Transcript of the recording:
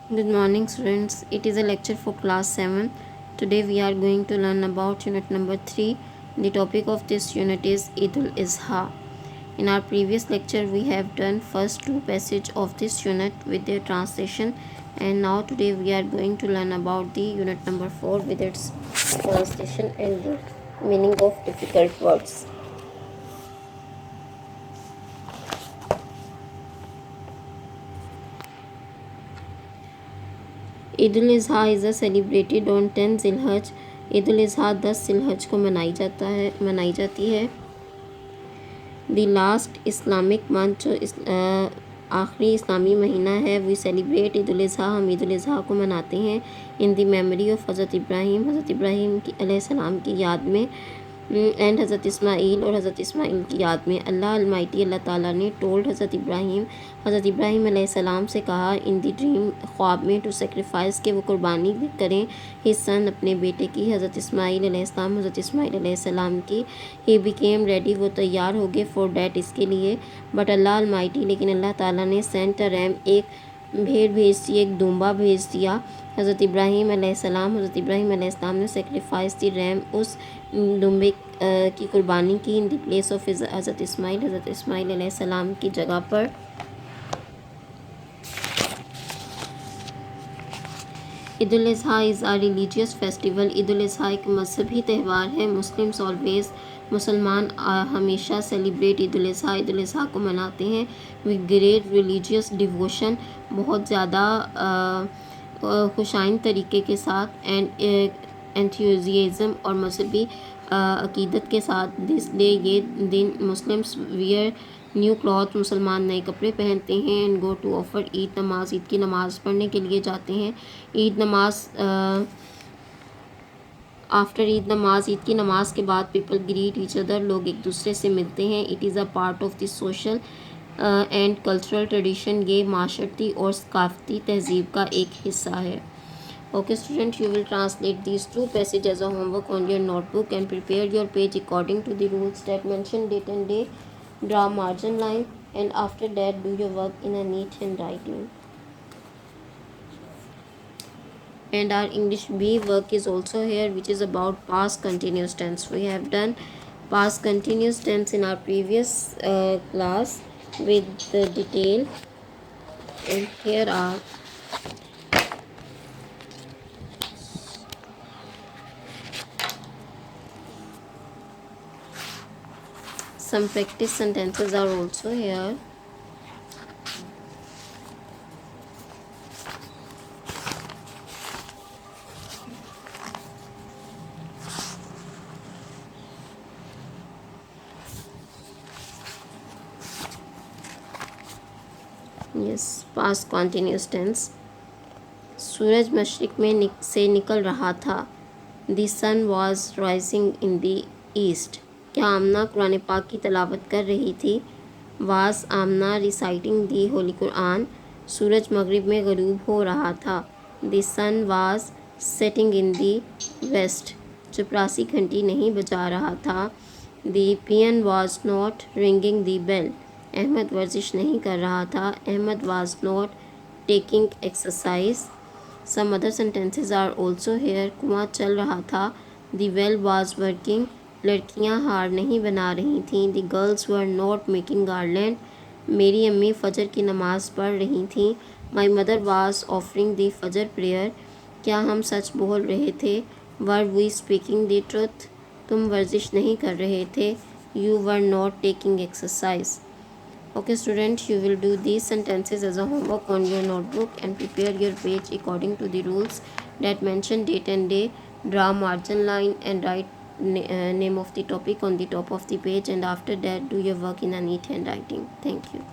Good morning, students. It is a lecture for class 7. Today we are going to learn about unit number 3. The topic of this unit is Eid ul Azha. In our previous lecture, we have done first two passages of this unit with their translation, and now today we are going to learn about the unit number 4 with its translation and the meaning of difficult words. Eid ul Azha is celebrated on 10 Zilhajj. Eid ul Azha 10 Zilhajj को मनाई जाती है। The last Islamic month जो आखिरी इस्लामी महीना है, we celebrate Eid ul Azha, हम ईद उल अज़हा को मनाते हैं इन द मेमोरी ऑफ हज़रत इब्राहीम की अलैहिस्सलाम की याद में, एंड हज़रत इस्माईल और हज़रत इस्माईल की याद में। अल्लाह अलमाइटी अल्लाह ताला ने टोल्ड हज़रत इब्राहीम अलैहिस्सलाम से कहा इन द ड्रीम, ख्वाब में, टू सेक्रीफाइस के वो कुर्बानी करें हिज सन अपने बेटे की, हज़रत इस्माईल अलैहिस्सलाम की। ही बिकेम रेडी, वो तैयार हो गए, फॉर डैट इसके लिए, बट अल्लाह अलमाइटी लेकिन अल्लाह ताला ने सेंट अ रैम एक भेड़ भेज दी, एक दूम्बा भेज दिया। हज़रत इब्राहीम अलैहिस्सलाम ने सेक्रीफाइस दी रैम, उस दुम्बे की कुर्बानी की, इन द प्लेस ऑफ हज़रत इस्माईल अलैहिस्सलाम की जगह पर। Eid ul Azha is a religious festival. Eid ul Azha एक मजहबी त्यौहार है। मुसलमान हमेशा सेलिब्रेट ईद उल अज़हा को मनाते हैं विद ग्रेट रिलीजियस डिवोशन, बहुत ज़्यादा खुशाइन तरीके के साथ, एंड एंथुजियाज़म और मजहबी अकीदत के साथ। दिस डे, ये दिन, मुस्लिम्स वियर न्यू क्लॉथ, मुसलमान नए कपड़े पहनते हैं, and go to offer Eid namaz, Eid की नमाज़ पढ़ने के लिए जाते हैं। ईद नमाज आफ्टर ईद की नमाज के बाद पीपल ग्रीट ईच अदर, लोग एक दूसरे से मिलते हैं। It is a part of the social and cultural tradition, ये माशरती और सकाफ़ती तहजीब का एक हिस्सा है। Okay student, you will translate these two passages as a homework on your notebook and prepare your page according to the rules that mention date and day, draw margin line, and after that do your work in a neat handwriting. And our English B work is also here, which is about past continuous tense. We have done past continuous tense in our previous class with the detail, and here are some practice sentences are also here. Yes, past continuous tense. सूरज मशरिक में से निकल रहा था। The sun was rising in the east. क्या आमना कुरान पाक की तलावत कर रही थी? Was Amna reciting the holy Quran. सूरज मगरिब में गरूब हो रहा था। The sun was setting in the west. चपरासी घंटी नहीं बजा रहा था। The peon was not ringing the bell. Ahmed वर्जिश नहीं कर रहा था। Ahmad was not taking exercise. Some other sentences are also here. कुआं चल रहा था। The well was working. लड़कियां हार नहीं बना रही थीं। The girls were not making garland. मेरी अम्मी फ़जर की नमाज़ पढ़ रही थीं। My mother was offering the Fajr prayer. क्या हम सच बोल रहे थे? Were we speaking the truth. तुम वर्जिश नहीं कर रहे थे। You were not taking exercise. Okay student, you will do these sentences as a homework on your notebook and prepare your page according to the rules that mention date and day, draw margin line, and write name of the topic on the top of the page, and after that do your work in a neat handwriting. Thank you.